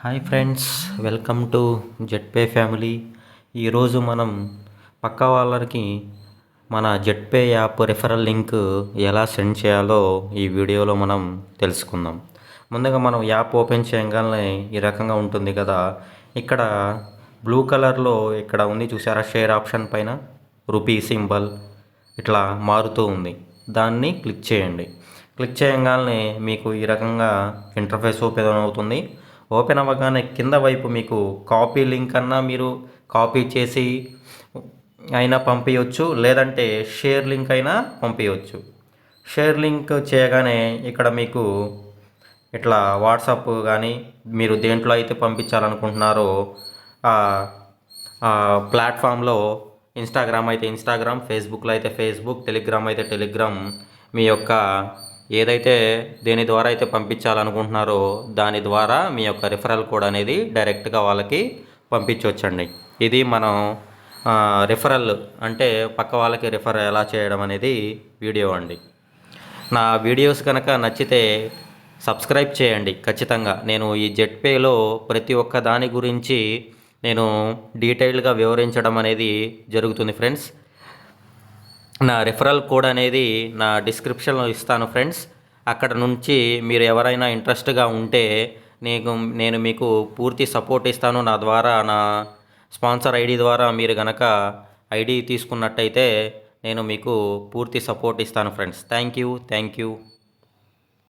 Hi friends, welcome to JetPay family. ఈరోజు మనం పక్క వాళ్ళకి మన జెట్పే యాప్ రిఫరల్ లింక్ ఎలా సెండ్ చేయాలో ఈ వీడియోలో మనం తెలుసుకుందాం. ముందుగా మనం యాప్ ఓపెన్ చేయగానే ఈ రకంగా ఉంటుంది కదా. ఇక్కడ బ్లూ కలర్లో ఇక్కడ ఉంది చూసారా, షేర్ ఆప్షన్ పైన రూపీ సింబల్ ఇట్లా మారుతూ ఉంది. దాన్ని క్లిక్ చేయండి. క్లిక్ చేయగానే మీకు ఈ రకంగా ఇంటర్ఫేస్ ఓపెన్ అవుతుంది. ఓపెన్ అవ్వగానే కింద వైపు మీకు కాపీ లింక్ అన్నా మీరు కాపీ చేసి అయినా పంపించవచ్చు, లేదంటే షేర్ లింక్ అయినా పంపించవచ్చు. షేర్ లింక్ చేయగానే ఇక్కడ మీకు ఇట్లా వాట్సాప్ కానీ మీరు దేంట్లో అయితే పంపించాలనుకుంటున్నారో ప్లాట్ఫామ్లో ఇన్స్టాగ్రామ్ అయితే ఇన్స్టాగ్రామ్, ఫేస్బుక్లో అయితే ఫేస్బుక్, టెలిగ్రామ్ అయితే టెలిగ్రామ్, మీ యొక్క ఏదైతే దేని ద్వారా అయితే పంపించాలనుకుంటున్నారో దాని ద్వారా మీ యొక్క రిఫరల్ కోడ్ అనేది డైరెక్ట్గా వాళ్ళకి పంపించవచ్చండి. ఇది మనం రిఫరల్ అంటే పక్క వాళ్ళకి రిఫర్ ఎలా చేయడం అనేది వీడియో అండి. నా వీడియోస్ కనుక నచ్చితే సబ్స్క్రైబ్ చేయండి ఖచ్చితంగా. నేను ఈ జెట్పేలో ప్రతి ఒక్క దాని గురించి నేను డీటెయిల్గా వివరించడం అనేది జరుగుతుంది ఫ్రెండ్స్. నా రిఫరల్ కోడ్ అనేది నా డిస్క్రిప్షన్లో ఇస్తాను ఫ్రెండ్స్. అక్కడ నుంచి మీరు ఎవరైనా ఇంట్రెస్ట్గా ఉంటే నేను మీకు పూర్తి సపోర్ట్ ఇస్తాను. నా ద్వారా నా స్పాన్సర్ ఐడి ద్వారా మీరు కనుక ఐడి తీసుకున్నట్టయితే నేను మీకు పూర్తి సపోర్ట్ ఇస్తాను ఫ్రెండ్స్. Thank you.